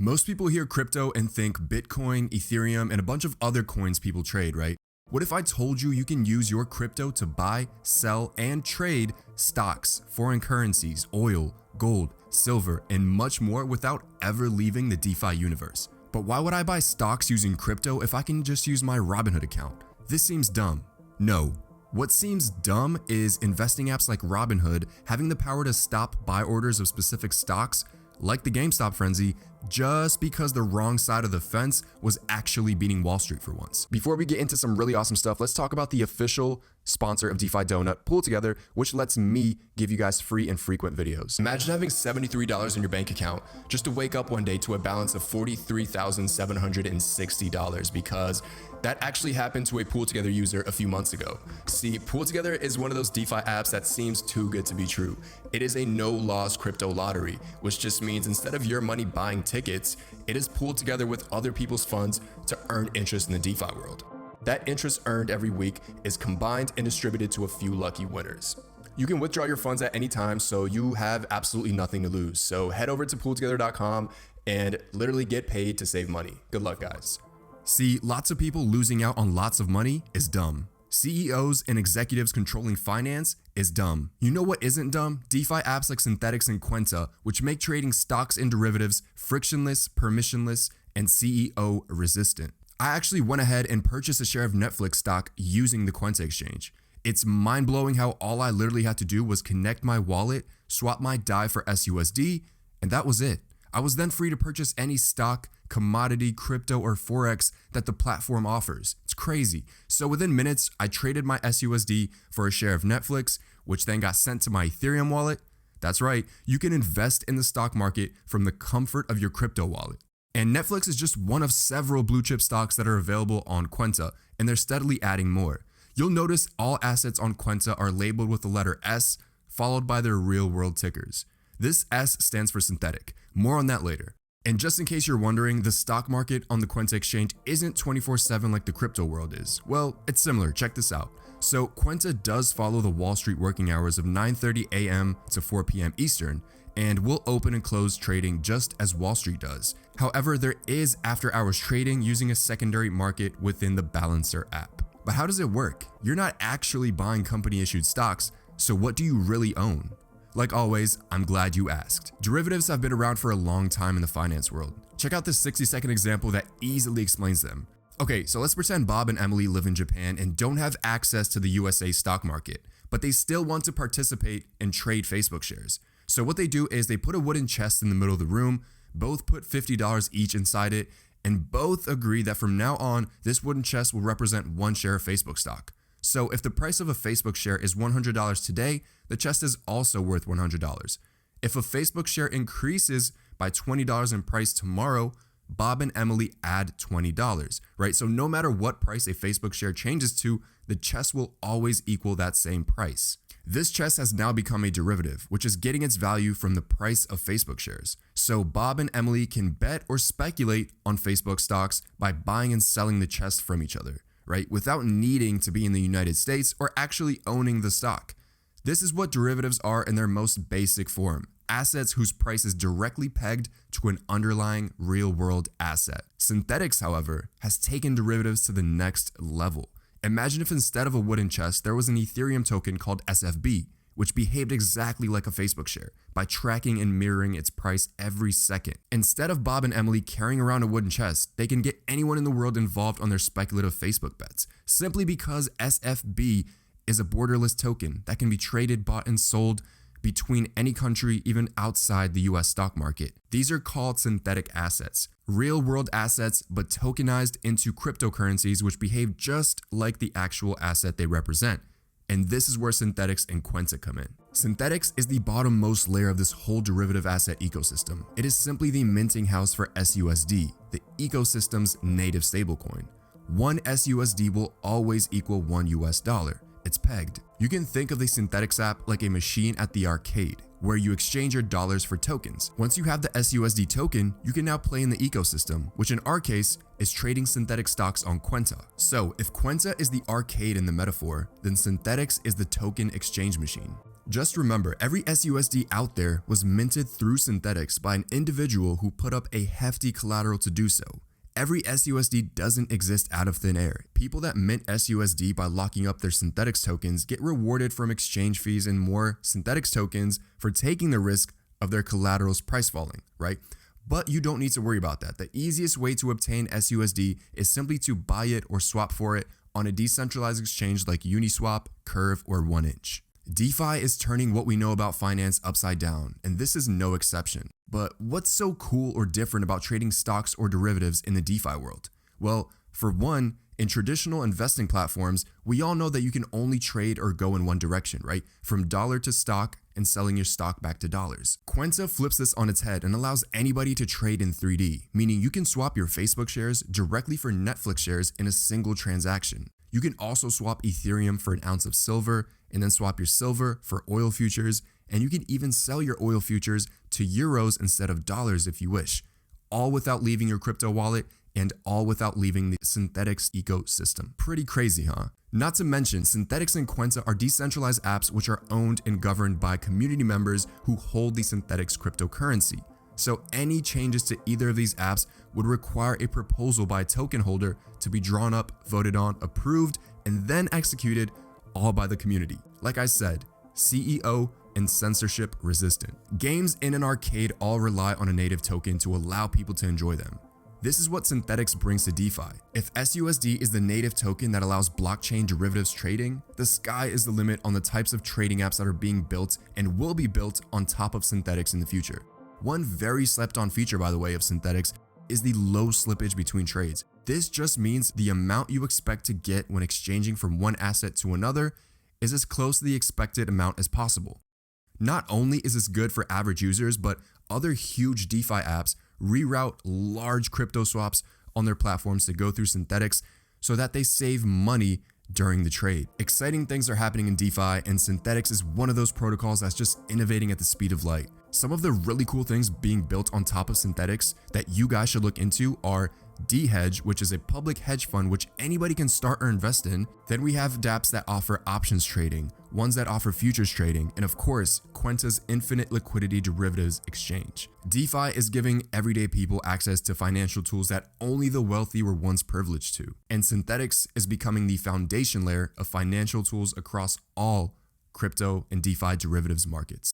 Most people hear crypto and think Bitcoin, Ethereum, and a bunch of other coins people trade, right? What if I told you you can use your crypto to buy, sell, and trade stocks, foreign currencies, oil, gold, silver, and much more without ever leaving the DeFi universe? But why would I buy stocks using crypto if I can just use my Robinhood account? This seems dumb. No. What seems dumb is investing apps like Robinhood having the power to stop buy orders of specific stocks, like the GameStop frenzy, just because the wrong side of the fence was actually beating Wall Street for once. Before we get into some really awesome stuff, let's talk about the official sponsor of DeFi Donut, Pull Together, which lets me give you guys free and frequent videos. Imagine having $73 in your bank account just to wake up one day to a balance of $43,760 because that actually happened to a Pull Together user a few months ago. See, Pull Together is one of those DeFi apps that seems too good to be true. It is a no-loss crypto lottery, which just means instead of your money buying tickets, it is pooled together with other people's funds to earn interest in the DeFi world. That interest earned every week is combined and distributed to a few lucky winners. You can withdraw your funds at any time, so you have absolutely nothing to lose. So head over to pooltogether.com and literally get paid to save money. Good luck, guys. See, lots of people losing out on lots of money is dumb. CEOs and executives controlling finance is dumb. You know what isn't dumb? DeFi apps like Synthetix and Kwenta, which make trading stocks and derivatives frictionless, permissionless, and CEO resistant. I actually went ahead and purchased a share of Netflix stock using the Kwenta exchange. It's mind-blowing how all I literally had to do was connect my wallet, swap my DAI for SUSD, and that was it. I was then free to purchase any stock, commodity, crypto, or Forex that the platform offers. It's crazy. So within minutes, I traded my SUSD for a share of Netflix, which then got sent to my Ethereum wallet. That's right, you can invest in the stock market from the comfort of your crypto wallet. And Netflix is just one of several blue chip stocks that are available on Kwenta, and they're steadily adding more. You'll notice all assets on Kwenta are labeled with the letter S, followed by their real-world tickers. This S stands for synthetic. More on that later. And just in case you're wondering, the stock market on the Kwenta exchange isn't 24/7 like the crypto world is. Well, it's similar. Check this out. So Kwenta does follow the Wall Street working hours of 9:30 a.m. to 4 p.m. Eastern, and will open and close trading just as Wall Street does. However, there is after-hours trading using a secondary market within the Balancer app. But how does it work? You're not actually buying company-issued stocks, so what do you really own? Like always, I'm glad you asked. Derivatives have been around for a long time in the finance world. Check out this 60-second example that easily explains them. Okay, so let's pretend Bob and Emily live in Japan and don't have access to the USA stock market, but they still want to participate and trade Facebook shares. So what they do is they put a wooden chest in the middle of the room, both put $50 each inside it, and both agree that from now on, this wooden chest will represent one share of Facebook stock. So if the price of a Facebook share is $100 today, the chest is also worth $100. If a Facebook share increases by $20 in price tomorrow, Bob and Emily add $20, right? So no matter what price a Facebook share changes to, the chest will always equal that same price. This chest has now become a derivative, which is getting its value from the price of Facebook shares. So Bob and Emily can bet or speculate on Facebook stocks by buying and selling the chest from each other, right? Without needing to be in the United States or actually owning the stock. This is what derivatives are in their most basic form. Assets whose price is directly pegged to an underlying real-world asset. Synthetix, however, has taken derivatives to the next level. Imagine if instead of a wooden chest, there was an Ethereum token called SFB, which behaved exactly like a Facebook share by tracking and mirroring its price every second. Instead of Bob and Emily carrying around a wooden chest, they can get anyone in the world involved on their speculative Facebook bets, simply because SFB is a borderless token that can be traded, bought, and sold between any country, even outside the US stock market. These are called synthetic assets, real-world assets, but tokenized into cryptocurrencies which behave just like the actual asset they represent. And this is where Synthetix and Kwenta come in. Synthetix is the bottommost layer of this whole derivative asset ecosystem. It is simply the minting house for SUSD, the ecosystem's native stablecoin. One SUSD will always equal $1 US. It's pegged. You can think of the Synthetix app like a machine at the arcade, where you exchange your dollars for tokens. Once you have the SUSD token, you can now play in the ecosystem, which in our case is trading synthetic stocks on Kwenta. So if Kwenta is the arcade in the metaphor, then Synthetix is the token exchange machine. Just remember, every SUSD out there was minted through Synthetix by an individual who put up a hefty collateral to do so. Every SUSD doesn't exist out of thin air. People that mint SUSD by locking up their Synthetix tokens get rewarded from exchange fees and more Synthetix tokens for taking the risk of their collateral's price falling, right? But you don't need to worry about that. The easiest way to obtain SUSD is simply to buy it or swap for it on a decentralized exchange like Uniswap, Curve, or 1inch. DeFi is turning what we know about finance upside down, and this is no exception. But what's so cool or different about trading stocks or derivatives in the DeFi world? Well, for one, in traditional investing platforms, we all know that you can only trade or go in one direction, right? From dollar to stock and selling your stock back to dollars. Kwenta flips this on its head and allows anybody to trade in 3D, meaning you can swap your Facebook shares directly for Netflix shares in a single transaction. You can also swap Ethereum for an ounce of silver and then swap your silver for oil futures, and you can even sell your oil futures to euros instead of dollars if you wish, all without leaving your crypto wallet and all without leaving the Synthetix ecosystem. Pretty crazy, huh? Not to mention, Synthetix and Kwenta are decentralized apps which are owned and governed by community members who hold the Synthetix cryptocurrency. So any changes to either of these apps would require a proposal by a token holder to be drawn up, voted on, approved, and then executed, all by the community. Like I said, CEO and censorship resistant. Games in an arcade all rely on a native token to allow people to enjoy them. This is what Synthetix brings to DeFi. If SUSD is the native token that allows blockchain derivatives trading, the sky is the limit on the types of trading apps that are being built and will be built on top of Synthetix in the future. One very slept on feature, by the way, of Synthetix is the low slippage between trades. This just means the amount you expect to get when exchanging from one asset to another is as close to the expected amount as possible. Not only is this good for average users, but other huge DeFi apps reroute large crypto swaps on their platforms to go through Synthetix so that they save money during the trade. Exciting things are happening in DeFi, and Synthetix is one of those protocols that's just innovating at the speed of light. Some of the really cool things being built on top of Synthetix that you guys should look into are D-Hedge, which is a public hedge fund which anybody can start or invest in. Then we have dApps that offer options trading, ones that offer futures trading, and of course, Kwenta's infinite liquidity derivatives exchange. DeFi is giving everyday people access to financial tools that only the wealthy were once privileged to. And Synthetix is becoming the foundation layer of financial tools across all crypto and DeFi derivatives markets.